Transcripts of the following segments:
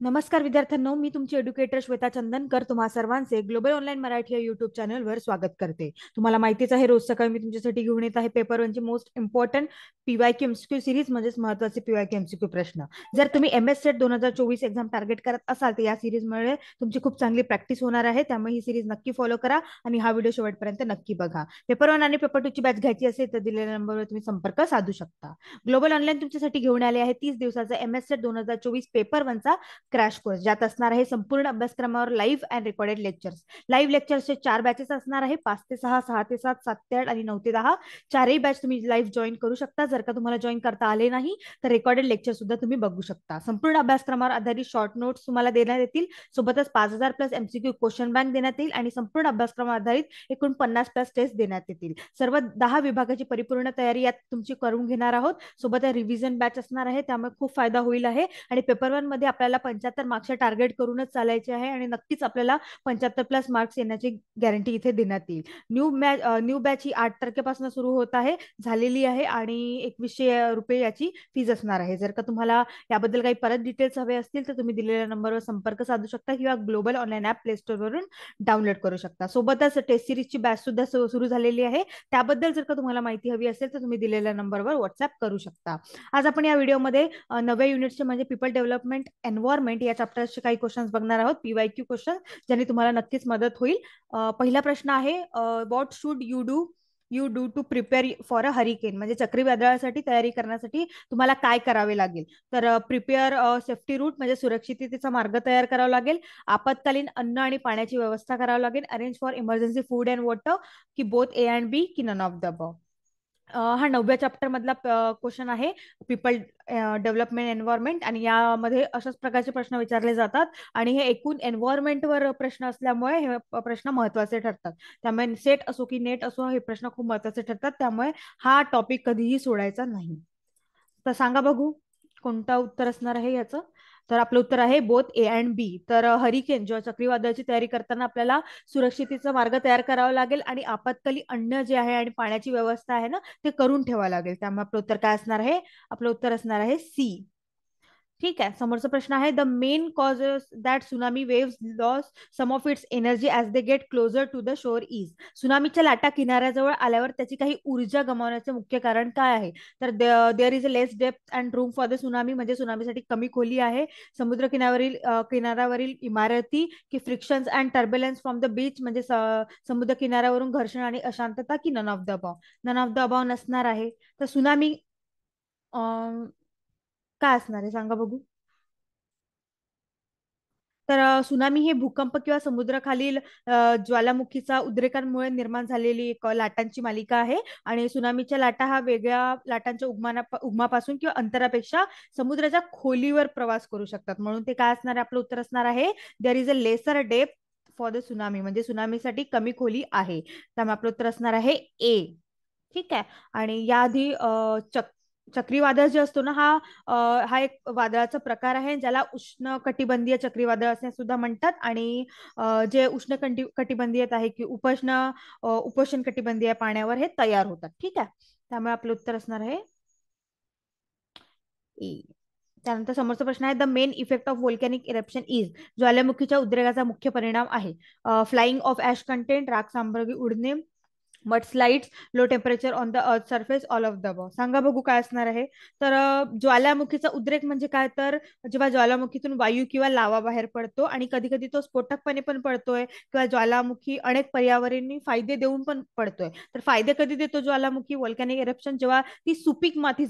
नमस्कार विद्यार्थ्यांनो, मी तुमची एड्युकेटर श्वेता चंदनकर तुम्हा सर्वांचे ग्लोबल ऑनलाईन मराठी या युट्यूब चॅनलवर स्वागत करते. तुम्हाला माहितीच आहे, रोज सकाळी मी तुमच्यासाठी घेऊन येत आहे पेपर वनची most important PYQ MCQ series, म्हणजेच महत्त्वाचे पीवायक्यू एमसीक्यू प्रश्न. जर तुम्ही एमएस सेट 2024 एक्झाम टार्गेट करत असाल तर या सिरीजमुळे तुमची खूप चांगली प्रॅक्टिस होणार आहे. त्यामुळे ही सिरीज नक्की फॉलो करा आणि हा व्हिडिओ शेवटपर्यंत नक्की बघा. पेपर वन आणि पेपर टू ची बॅच घ्यायची असेल तर दिलेल्या नंबरवर तुम्ही संपर्क साधू शकता. ग्लोबल ऑनलाईन तुमच्यासाठी घेऊन आले आहे 30 दिवसाचा एमएस सेट 2024 पेपर वनचा क्रॅश कोर्स, ज्यात असणार आहे संपूर्ण अभ्यासक्रमावर live and recorded lectures. Live लेक्चर्सचे 4 बॅचेस असणार आहे, 5 ते 6, 6 ते 7, 7 ते 8 आणि 9 ते 10. चारही बॅच तुम्ही लाईव्ह जॉईन करू शकता. जर का तुम्हाला जॉईन करता आले नाही तर रेकॉर्डेड लेक्चर सुद्धा तुम्ही बघू शकता. संपूर्ण अभ्यासक्रमावर आधारित शॉर्ट नोट्स तुम्हाला देण्यात येतील. सोबतच 5,000 प्लस एमसीक्यू क्वेश्चन बँक देण्यात येईल आणि संपूर्ण अभ्यासक्रमावर आधारित एकूण 50 प्लस टेस्ट देण्यात येतील. सर्व 10 विभागाची परिपूर्ण तयारी यात तुमची करून घेणार आहोत. सोबत रिव्हिजन बॅच असणार आहे, त्यामुळे खूप फायदा होईल आहे. आणि पेपर वन मध्ये आपल्याला 75 मार्क्सचे टार्गेट करूनच चालायचे आहे आणि नक्कीच आपल्याला 75 प्लस मार्क्स येण्याची गॅरंटी इथे देण्यात येईल. न्यू बॅच ही 8 तारखेपासून सुरू होत आहे, झालेली आहे आणि 2100 रुपये याची फीज असणार आहे. जर का तुम्हाला याबद्दल काही परत डिटेल्स हवे असतील तर तुम्ही दिलेल्या नंबरवर संपर्क साधू शकता किंवा global online app play store वरून डाउनलोड करू शकता. सोबतच टेस्ट सिरीजची बॅच सुद्धा सुरू झालेली आहे. त्याबद्दल जर का तुम्हाला माहिती हवी असेल तर तुम्ही दिलेल्या नंबरवर व्हॉट्सअप करू शकता. आज आपण या व्हिडिओमध्ये नव्या युनिटचे म्हणजे पीपल डेव्हलपमेंट एन्व्हायरमेंट या चॅप्टरचे काही क्वेश्चन्स बघणार आहोत, पीवायक्यू क्वेश्चन, ज्याने तुम्हाला नक्कीच मदत होईल. पहिला प्रश्न आहे, what should you do to prepare for a hurricane, म्हणजे चक्रीवादळासाठी तयारी करण्यासाठी तुम्हाला काय करावे लागेल. तर प्रिपेअर सेफ्टी रूट म्हणजे सुरक्षिततेचा मार्ग तयार करावा लागेल. आपत्कालीन अन्न आणि पाण्याची व्यवस्था करावी लागेल. Arrange for emergency food and water, की बोथ ए अँड बी, की नन ऑफ द अबव. हा 9व्या चॅप्टर मधला क्वेश्चन आहे, पीपल डेव्हलपमेंट एन्व्हायरमेंट, आणि यामध्ये अशाच प्रकारचे प्रश्न विचारले जातात आणि हे एकूण एन्व्हायरमेंटवर प्रश्न असल्यामुळे हे प्रश्न महत्वाचे ठरतात. त्यामुळे सेट असो की नेट असो, हे प्रश्न खूप महत्वाचे ठरतात. त्यामुळे हा टॉपिक कधीही सोडायचा नाही. तर सांगा बघू कोणतं उत्तर असणार आहे याचं. तर आपलं उत्तर आहे बोथ ए अँड बी. तर हरिकेन जेव्हा चक्रीवादळाची तयारी करताना आपल्याला सुरक्षितेचा मार्ग तयार करावा लागेल आणि आपत्काली अन्न जे आहे आणि पाण्याची व्यवस्था आहे ना, ते करून ठेवावं लागेल. त्यामुळे आपलं उत्तर काय असणार आहे? आपलं उत्तर असणार आहे सी. ठीक आहे, समोरचा प्रश्न आहे, the main causes that tsunami waves loss some of its energy as they get closer to the shore is. सुनामीच्या लाटा किनाऱ्याजवळ आल्यावर त्याची काही ऊर्जा गमावण्याचे मुख्य कारण काय आहे? तर there is a less depth and room for the tsunami, म्हणजे सुनामीसाठी कमी खोली आहे. समुद्र किनाऱ्यावरील इमारती, की frictions and turbulence from the beach, म्हणजे समुद्र किनाऱ्यावरून घर्षण आणि अशांतता, की none of the above. None of the above नसणार आहे. तर सुनामी काय असणार आहे सांगा बघू. तर सुनामी हे भूकंप किंवा समुद्राखालील ज्वालामुखीचा उद्रेकांमुळे निर्माण झालेली एक लाटांची मालिका आहे. आणि सुनामीच्या लाटा हा वेगळ्या लाटांच्या उगमापासून किंवा अंतरापेक्षा समुद्राच्या खोलीवर प्रवास करू शकतात. म्हणून ते काय असणार आहे? आपलं उत्तर असणार आहे there is a lesser depth for the tsunami, म्हणजे सुनामीसाठी कमी खोली आहे. त्यामुळे आपलं उत्तर असणार आहे ए. ठीक आहे. आणि याआधी चक्रीवादळ जे असतो ना, हा एक वादळाचा प्रकार आहे, ज्याला उष्ण कटिबंधीय चक्रीवादळ असे सुद्धा म्हणतात. आणि जे उष्ण कटिबंधीय आहे की उपोष्ण कटिबंधीय पाण्यावर हे तयार होतात. ठीक आहे. त्यामुळे आपलं उत्तर असणार आहे ए. त्यानंतर समोरचा प्रश्न आहे, the main effect of volcanic eruption is. ज्वालामुखीच्या उद्रेकाचा मुख्य परिणाम आहे फ्लाइंग ऑफ ऍश कंटेंट, राख सांबरगी उडणे, mud slides, low temperature on the earth surface, all of the above. सांगा बघू काय असणार आहे. तर ज्वालामुखीचा उद्रेक म्हणजे काय? तर जेव्हा ज्वालामुखीतून वायू किंवा लावा बाहेर पडतो आणि कधी कधी तो स्फोटकपणे पण पडतोय, किंवा ज्वालामुखी अनेक पर्यावरणीय फायदे देऊन पण पडतोय. तर फायदे कधी देतो ज्वालामुखी व्होल्कॅनिक इरप्शन? जेव्हा ती सुपीक माती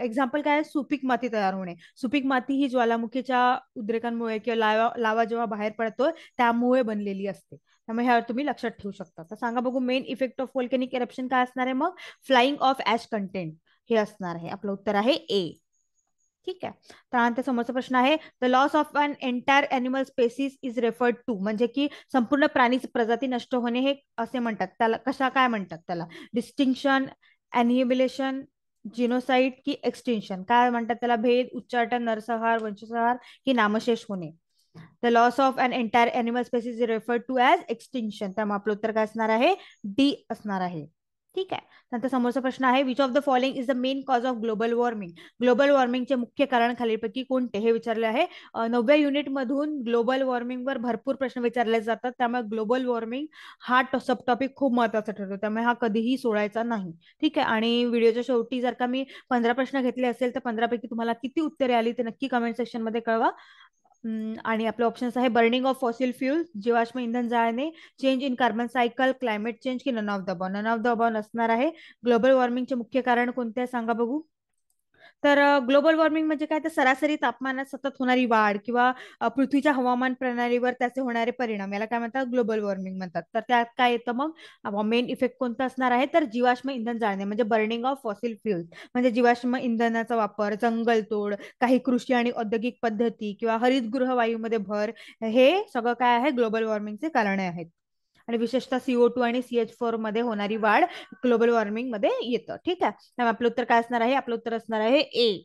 एक्झाम्पल काय आहे? सुपीक माती तयार होणे. सुपीक माती ही ज्वालामुखीच्या उद्रेकांमुळे किंवा लावा जेव्हा बाहेर पडतो त्यामुळे बनलेली असते. त्यामुळे ह्यावर तुम्ही लक्षात ठेवू शकता. तर सांगा बघू main effect of volcanic eruption काय असणार आहे? मग फ्लाइंग ऑफ ऍश कंटेंट हे असणार आहे. आपलं उत्तर आहे ए. ठीक आहे. त्यानंतर समोरचा प्रश्न आहे, the loss of an entire animal species is referred to, म्हणजे की संपूर्ण प्राणी प्रजाती नष्ट होणे हे असे म्हणतात. त्याला काय म्हणतात? त्याला डिस्टिंक्शन, अनिहिलेशन, जिनोसाइड, की एक्सटिंक्शन. काय म्हणतात त्याला? भेद, उच्चाटन, नरसंहार, वंशसंहार, की नामशेष होणे. The loss of an entire animal species is referred to as extinction. त्यामुळे आपलं उत्तर काय असणार आहे? डी असणार आहे. ठीक आहे. नंतर समोरचा प्रश्न आहे, which of the following is the main cause of global warming. Global वॉर्मिंगचे मुख्य कारण खालीलपैकी कोणते, हे विचारले आहे. 9व्या युनिट मधून ग्लोबल वॉर्मिंगवर भरपूर प्रश्न विचारले जातात, त्यामुळे ग्लोबल वॉर्मिंग हा सब टॉपिक खूप महत्वाचा ठरतो, त्यामुळे हा कधीही सोडायचा नाही. ठीक आहे. आणि व्हिडिओच्या शेवटी जर का मी 15 प्रश्न घेतले असेल तर 15 पैकी तुम्हाला किती उत्तरे आली ते नक्की कमेंट सेक्शन मध्ये कळवा. आणि आपले ऑप्शन्स आहे, बर्निंग ऑफ फॉसिल फ्यूल, जीवाश्म इंधन जाळणे, change in carbon cycle, climate change, की none of the above. None of the above नसणार आहे. ग्लोबल वॉर्मिंगचे मुख्य कारण कोणते आहे सांगा बघू. तर ग्लोबल वॉर्मिंग म्हणजे काय, तर सरासरी तापमानात सतत होणारी वाढ किंवा पृथ्वीच्या हवामान प्रणालीवर त्याचे होणारे परिणाम, याला काय म्हणतात, ग्लोबल वॉर्मिंग म्हणतात. तर त्यात काय येतं मग, मेन इफेक्ट कोणता असणार आहे, तर जीवाश्म इंधन जाळणे म्हणजे बर्निंग ऑफ फॉसिल फ्युल, म्हणजे जीवाश्म इंधनाचा वापर, जंगलतोड, काही कृषी आणि औद्योगिक पद्धती किंवा हरितगृह वायूमध्ये भर, हे सगळं काय आहे, ग्लोबल वॉर्मिंगचे कारणे आहेत. आणि विशेषतः CO2 आणि CH4 मध्ये होणारी वाढ ग्लोबल वॉर्मिंग मध्ये येतं. ठीक आहे. त्यामुळे आपलं उत्तर काय असणार आहे, आपलं उत्तर असणार आहे A,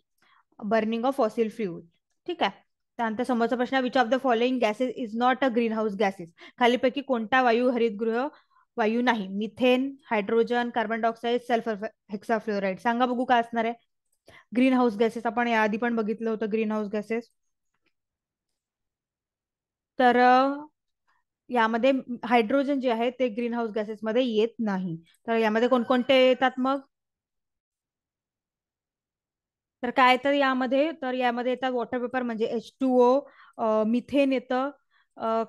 burning of fossil fuel. ठीक आहे. त्यानंतर समोरचा प्रश्न, which of the following gases is not a greenhouse gases. खालीपैकी कोणता वायू हरितगृह वायू नाही, methane, hydrogen, carbon dioxide, sulphur hexafluoride. सांगा बघू काय असणार आहे. ग्रीन हाऊस गॅसेस आपण याआधी पण बघितलं होतं, ग्रीन हाऊस गॅसेस. तर यामध्ये हायड्रोजन जे आहे ते ग्रीन हाऊस गॅसेस मध्ये येत नाही. तर यामध्ये कोणकोणते येतात मग, तर काय तर यामध्ये येतात वॉटर पेपर म्हणजे H2O, मिथेन येतं,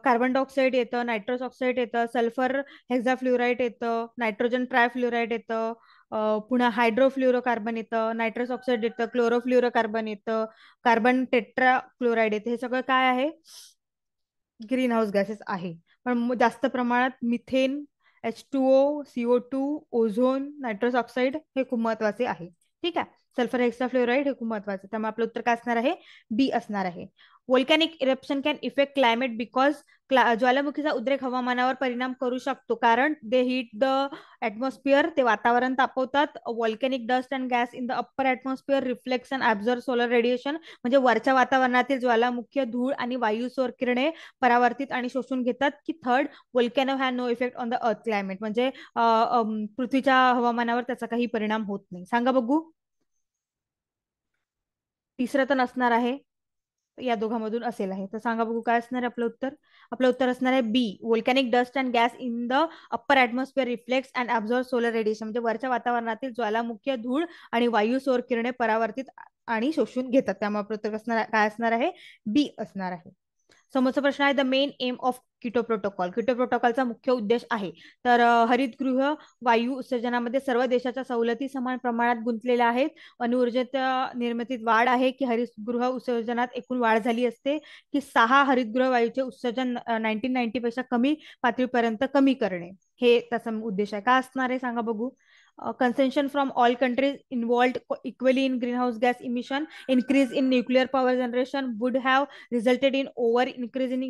कार्बन डायऑक्साईड येतं, नायट्रस ऑक्साईड येतं, सल्फर हेक्झाफ्ल्युराईड येतं, नायट्रोजन ट्रायफ्ल्युराईड येतं, पुन्हा हायड्रोफ्ल्युरोकार्बन येतं, नायट्रस ऑक्साईड येतं, क्लोरोफ्ल्युरोकार्बन येतं, कार्बन टेट्रा क्लोराईड येतं. हे सगळं काय आहे, ग्रीन हाऊस गॅसेस आहे. पण जास्त प्रमाणात methane, H2O, CO2, ozone, nitrous oxide हे खूप महत्वाचे आहे. ठीक आहे. सल्फर हेक्साफ्लोराईड हे खूप महत्वाचे, त्यामुळे आपलं उत्तर काय असणार आहे, बी असणार आहे. Volcanic eruption can effect climate because, ज्वालामुखीचा उद्रेक हवामानावर परिणाम करू शकतो कारण दे हीट द ऍटमॉस्फिअर, ते वातावरण तापवतात. Volcanic dust and gas in the upper atmosphere reflects and absorb solar radiation, म्हणजे वरच्या वातावरणातील ज्वालामुखी धूळ आणि वायू सौर किरणे परावर्तित आणि शोषून घेतात. की third, volcano have no effect on the earth climate, म्हणजे पृथ्वीच्या हवामानावर त्याचा काही परिणाम होत नाही. सांगा बघू. तिसरं तर नसणार आहे, या दोघांमधून असेल आहे, तर सांगा बघू काय असणार आहे आपलं उत्तर. आपलं उत्तर असणार आहे B, volcanic dust and gas in the upper atmosphere reflects and absorb solar radiation, म्हणजे वरच्या वातावरणातील ज्वालामुखी धूळ आणि वायू सौर किरणे परावर्तित आणि शोषून घेतात. त्यामुळे आपलं उत्तर असणार काय असणार आहे, बी असणार आहे. समोरचा प्रश्न आहे, the main aim of Kyoto protocol. Kyoto प्रोटोकॉलचा मुख्य उद्देश आहे, तर हरितगृह वायू उत्सर्जनामध्ये सर्व देशाच्या सवलती समान प्रमाणात गुंतलेल्या आहेत. अणुऊर्जेच्या निर्मितीत वाढ आहे, की हरितगृह उत्सर्जनात एकूण वाढ झाली असते, की 6 हरितगृह वायूचे उत्सर्जन 1990 पेक्षा कमी पातळीपर्यंत कमी करणे, हे त्याचा उद्देश आहे. का असणार आहे सांगा बघू. Concession from all countries involved equally in greenhouse gas emission, increase in nuclear power generation would have resulted in over increase in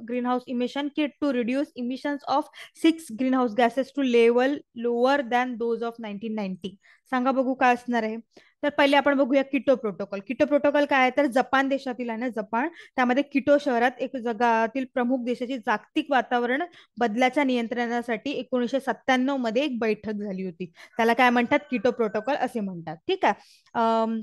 greenhouse emission, to reduce emissions of 6 greenhouse gases to level lower than those of 1990. सांगा बघू काय असणार आहे. तर पहिले आपण बघूया keto protocol. Keto protocol काय आहे, तर जपान देशातील आहे ना, जपान, त्यामध्ये किटो शहरात एक जगातील प्रमुख देशाची जागतिक वातावरण बदलाच्या नियंत्रणासाठी 1997 मध्ये एक बैठक झाली होती. त्याला काय म्हणतात, किटो प्रोटोकॉल असे म्हणतात. ठीक आहे.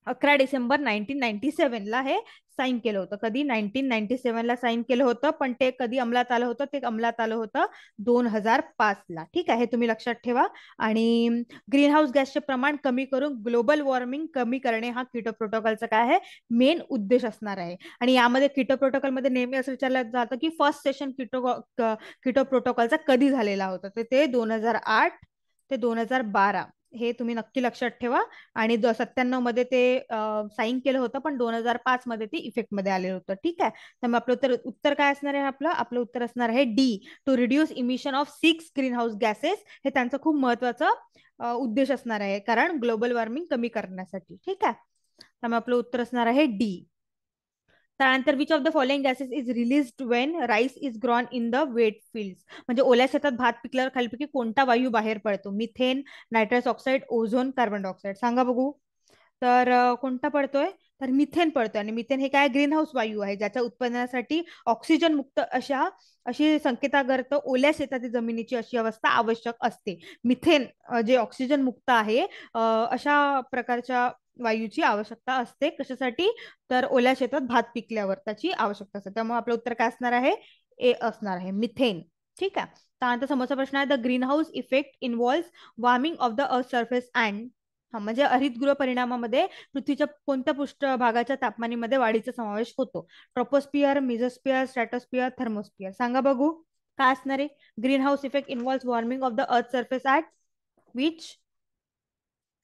11 डिसेंबर 1997 ला हे साईन केलं होतं. कधी, 1997 ला साईन केलं होतं, पण ते कधी अंमलात आलं होतं, ते अंमलात आलं होतं 2005 ला. ठीक आहे, हे तुम्ही लक्षात ठेवा. आणि ग्रीन हाऊस गॅसचे प्रमाण कमी करून ग्लोबल वॉर्मिंग कमी करणे हा किटो प्रोटोकॉलचा काय आहे, मेन उद्देश असणार आहे. आणि यामध्ये किटो प्रोटोकॉलमध्ये नेहमी असं विचारलं जातं की फर्स्ट सेशन किटो प्रोटोकॉलचा कधी झालेला होता, तर ते 2008 ते 2012, हे तुम्ही नक्की लक्षात ठेवा. आणि 97 मध्ये ते साईन केलं होतं, पण 2005 मध्ये ते इफेक्ट मध्ये आलेलं होतं. ठीक आहे. तर मग आपलं उत्तर काय असणार आहे, आपलं उत्तर असणार आहे D, to reduce emission of 6 greenhouse gases. हे त्यांचं खूप महत्वाचं उद्देश असणार आहे, कारण ग्लोबल वॉर्मिंग कमी करण्यासाठी. ठीक आहे. त्यामुळे आपलं उत्तर असणार आहे डी. त्यानंतर which of the following gases is released when rice is grown in the wet fields, म्हणजे ओल्या शेतात भात पिकल्यावर खालीपैकी कोणता वायू बाहेर पडतो, methane, nitrous oxide, ozone, carbon dioxide. सांगा बघू. तर कोणता पडतोय, तर मिथेन पडतो. आणि मिथेन हे काय ग्रीन हाऊस वायू आहे, ज्याच्या उत्पादनासाठी ऑक्सिजन मुक्त अशी संकेतागर्थ ओल्या शेतातील जमिनीची अशी अवस्था आवश्यक असते. मिथेन जे ऑक्सिजन मुक्त आहे, अशा प्रकारच्या वायूची आवश्यकता असते. कशासाठी? तर ओल्या शेतात भात पिकल्यावर त्याची आवश्यकता असते. त्यामुळे आपलं उत्तर काय असणार आहे? ए असणार आहे, मिथेन. ठीक आहे. त्यानंतर समोरचा प्रश्न आहे, the green house effect involve warming of the earth surface and, हा म्हणजे हरितगृह परिणामामध्ये पृथ्वीच्या कोणत्या पृष्ठभागाच्या तापमानामध्ये वाढीचा समावेश होतो? Troposphere, mesosphere, stratosphere, thermosphere. सांगा बघू काय असणार आहे? Greenhouse effect involve warming of the earth surface at which.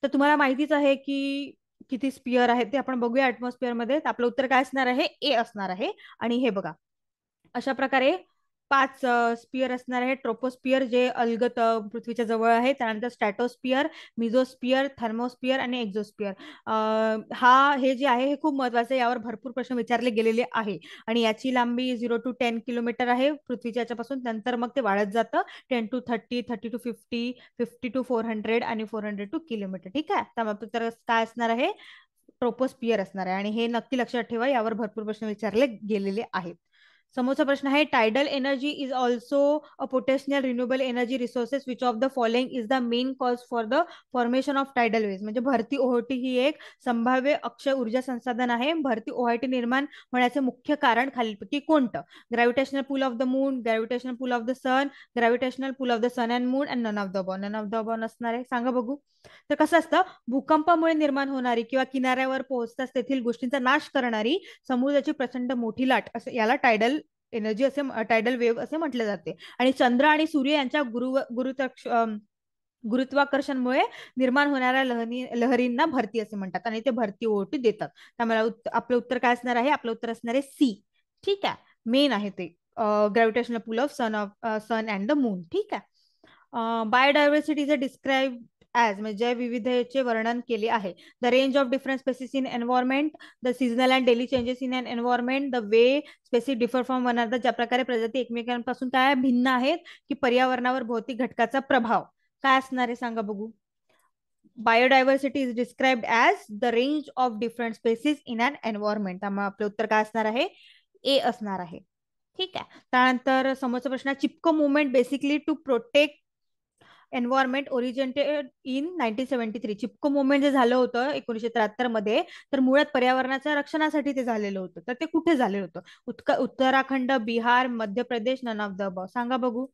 तर तुम्हाला माहितीच आहे की किती स्पियर आहेत ते आपण बघूया ऍटमॉस्फिअर मध्ये. तर आपलं उत्तर काय असणार आहे? ए असणार आहे. आणि हे बघा, अशा प्रकारे 5 स्पियर असणार आहे. ट्रोपोस्फियर जे अलगत पृथ्वीच्या जवळ आहे, त्यानंतर स्ट्रॅटोस्फियर, मिझोस्फियर, थर्मोस्फियर आणि एक्झोस्फियर. हे जे आहे हे खूप महत्वाचं आहे. यावर भरपूर प्रश्न विचारले गेलेले आहे. आणि याची लांबी 0 to 10 किलोमीटर आहे पृथ्वीच्या याच्यापासून. नंतर मग ते वाढत जातं 10 to 30, 30 to 50, 50 to 400 आणि 400 किलोमीटर. ठीक आहे. तर काय असणार आहे? ट्रोपोस्फियर असणार आहे. आणि हे नक्की लक्षात ठेवा, यावर भरपूर प्रश्न विचारले गेलेले आहेत. समोरचा प्रश्न आहे, tidal energy is also a potential renewable energy resources which of the following is the main cause for the formation of tidal waves. म्हणजे भरती ओहोटी ही एक संभाव्य अक्षय ऊर्जा संसाधन आहे. भरती ओहोटी निर्माण होण्याचे मुख्य कारण खालीलपैकी कोणतं? Gravitational pull of the moon, gravitational pull of the sun, gravitational pull of the sun and moon, and none of the above. None of the above नसणार आहे. सांगा बघू. तर कसं असतं, भूकंपामुळे निर्माण होणारी किंवा किनाऱ्यावर पोहोचताच तेथील गोष्टींचा नाश करणारी समुद्राची प्रचंड मोठी लाट, असं याला टायडल एनर्जी असे, टायडल वेव्ह असे म्हटले जाते. आणि चंद्र आणि सूर्य यांच्या गुरुत्वाकर्षणमुळे निर्माण होणाऱ्या लहरींना भरती असे म्हणतात. आणि ते भरती ओहोटी देतात. त्यामुळे आपलं उत्तर काय असणार आहे? आपलं उत्तर असणार आहे सी. ठीक आहे. मेन आहे ते gravitational pull of sun and the moon. ठीक आहे. बायोडायव्हर्सिटी इज डिस्क्राईब ॲज, म्हणजे जैवविविधतेचे वर्णन केले आहे. The range of different species in environment, the seasonal and daily changes in an environment, the way species differ from one another. ज्या प्रकारे प्रजाती एकमेकांपासून काय भिन्न आहेत, की पर्यावरणावर भौतिक घटकाचा प्रभाव काय असणार आहे? सांगा बघू. Biodiversity is described as the range of different species in an environment. त्यामुळे आपलं उत्तर काय असणार आहे? ए असणार आहे. ठीक आहे. त्यानंतर समोरचा प्रश्न, Chipko movement basically to protect environment originated in 1973. Chipko movement जे झालं होतं 1973 मध्ये, तर मुळात पर्यावरणाच्या रक्षणासाठी ते झालेलं होतं. तर ते कुठे झालेलं होतं? Uttarakhand, Bihar, Madhya Pradesh, none of the above. सांगा बघू.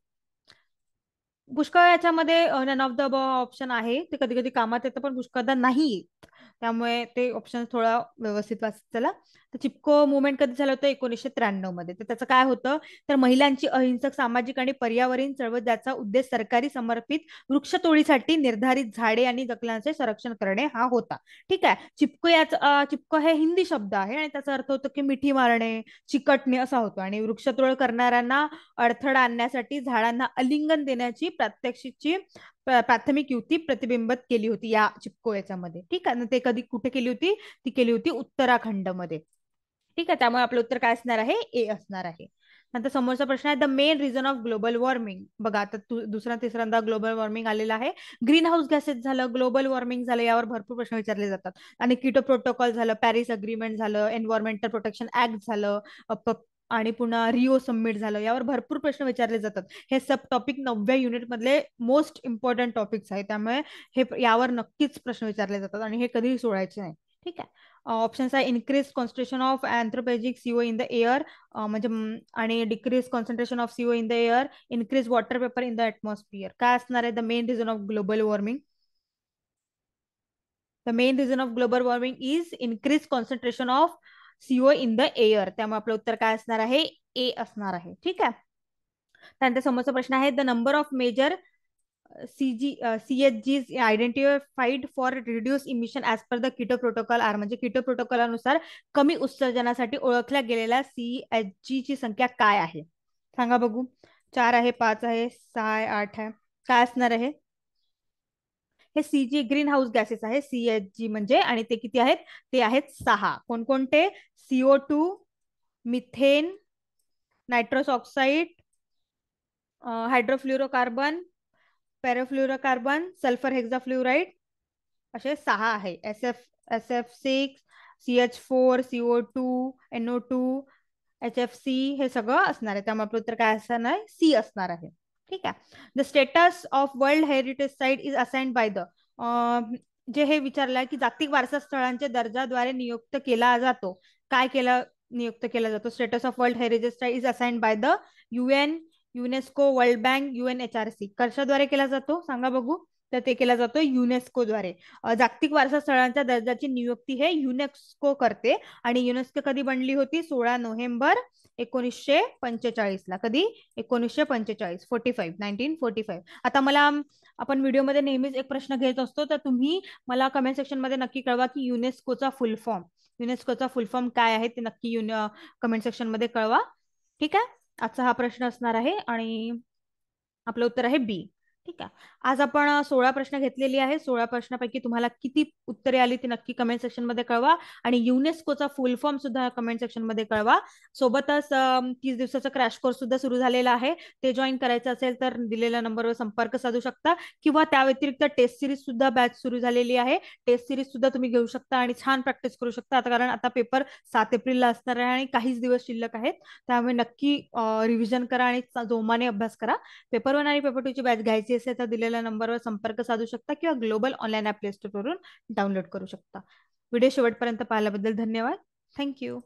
पुष्कळ याच्यामध्ये none of the above option आहे. ते कधी कधी कामात येतं, पण पुष्कळदा नाही येत. त्यामुळे ते ऑप्शन थोडा व्यवस्थित वाचत चला. तर चिपको मुवमेंट कधी झालं होतं? 1993 मध्ये. तर त्याचं काय होतं? तर महिलांची अहिंसक सामाजिक आणि पर्यावरण चळवळ, ज्याचा उद्देश सरकारी समर्पित वृक्षतोडीसाठी निर्धारित झाडे आणि जंगलांचे संरक्षण करणे हा होता. ठीक आहे. चिपको हे हिंदी शब्द आहे आणि त्याचा अर्थ होतो की मिठी मारणे, चिकटणे असा होतो. आणि वृक्षतोड करणाऱ्यांना अडथळा आणण्यासाठी झाडांना आलिंगन देण्याची प्राथमिक युक्ती प्रतिबिंबित केली होती या चिपको याच्यामध्ये. ठीक आहे. ते कधी कुठे केली होती? ती केली होती उत्तराखंड मध्ये. ठीक आहे. त्यामुळे आपलं उत्तर काय असणार आहे? ए असणार आहे. नंतर समोरचा प्रश्न आहे, the main reason of global warming. बघा आता दुसरा तिसऱ्यांदा ग्लोबल वॉर्मिंग आलेला आहे. ग्रीन हाऊस गॅसेस झालं, ग्लोबल वॉर्मिंग झालं, यावर भरपूर प्रश्न विचारले जातात. आणि किटो प्रोटोकॉल झालं, पॅरिस अग्रीमेंट झालं, एन्व्हायरमेंटल प्रोटेक्शन ऍक्ट झालं, आणि पुन्हा रिओ समिट झालं. यावर भरपूर प्रश्न विचारले जातात. हे सब टॉपिक 9व्या युनिट मधले मोस्ट इम्पॉर्टंट टॉपिक्स आहेत. त्यामुळे यावर नक्कीच प्रश्न विचारले जातात आणि हे कधीही सोडायचे नाही. ठीक आहे. ऑप्शन्स आहे, increase concentration of anthropogenic CO in the air, म्हणजे आणि decrease concentration of CO in the air, increase water vapour in the atmosphere. काय असणार आहे the main reason of global warming? The main reason of global warming is increase concentration of CO in the air. त्यामुळे आपलं उत्तर काय असणार आहे? ए असणार आहे. ठीक आहे. त्यानंतर समोरचा प्रश्न आहे, the number of major CHGs identified for reduce emission as per the Kyoto protocol are, म्हणजे किटो प्रोटोकॉलनुसार कमी उत्सर्जनासाठी ओळखल्या गेलेल्या CHG ची संख्या काय आहे? सांगा बघू. 4 आहे, 5 आहे, 6 आहे, 8 आहे. काय असणार आहे? हे CG ग्रीन हाऊस गॅसेस आहे, CHG म्हणजे. आणि ते किती आहेत? ते आहेत 6. कोणकोणते? CO2, methane, nitrous oxide, hydrofluorocarbon, perfluorocarbon, sulphur hexafluoride, असे 6 आहे. SF6, CH4, CO2, NO2, HFC हे सगळं असणार आहे. त्यामुळे आपलं उत्तर काय असणार आहे? सी असणार आहे. ठीक आहे. The status of world heritage site is assigned by the, जे हे विचारलंय की जागतिक वारसा स्थळांच्या दर्जाद्वारे नियुक्त केला जातो. काय केला नियुक्त केला जातो? Status of world heritage site is assigned by the UN, UNESCO, world bank, UNHRC. कशाद्वारे केला जातो सांगा बघू? तर ते केला जातो युनेस्कोद्वारे. जागतिक वारसा स्थळांच्या दर्जाची नियुक्ती हे युनेस्को करते. आणि युनेस्को कधी बनली होती? 16 नोव्हेंबर 1945 ला. कधी? 1945, 1945. आता मला, आपण व्हिडिओमध्ये नेहमीच एक प्रश्न घेत असतो, तर तुम्ही मला कमेंट सेक्शन मध्ये नक्की कळवा की युनेस्कोचा फुल फॉर्म, युनेस्कोचा फुल फॉर्म काय आहे ते नक्की कमेंट सेक्शन मध्ये कळवा. ठीक आहे. आजचा हा प्रश्न असणार आहे आणि आपलं उत्तर आहे बी. ठीक आहे. आज आपण 16 प्रश्न घेतलेली आहे. 16 प्रश्नापैकी तुम्हाला किती उत्तरे आली ती नक्की कमेंट सेक्शन मध्ये कळवा. आणि युनेस्कोचा फुल फॉर्म सुद्धा कमेंट सेक्शन मध्ये कळवा. सोबतच 30 दिवसाचा क्रॅश कोर्स सुद्धा सुरू झालेला आहे. ते जॉईन करायचं असेल तर दिलेल्या नंबरवर संपर्क साधू शकता, किंवा त्या व्यतिरिक्त टेस्ट सिरीज सुद्धा बॅच सुरू झालेली आहे. टेस्ट सिरीज सुद्धा तुम्ही घेऊ शकता आणि छान प्रॅक्टिस करू शकता. आता कारण आता पेपर 7 एप्रिलला असणार आहे आणि काहीच दिवस शिल्लक आहेत. त्यामुळे नक्की रिव्हिजन करा आणि जोमाने अभ्यास करा. पेपर 1 आणि पेपर 2 ची बॅच घ्यायची असेल तर दिलेल्या नंबरवर संपर्क साधू शकता, किंवा global online app play store वरून डाउनलोड करू शकता. व्हिडिओ शेवटपर्यंत पाहिल्याबद्दल धन्यवाद. थँक्यू.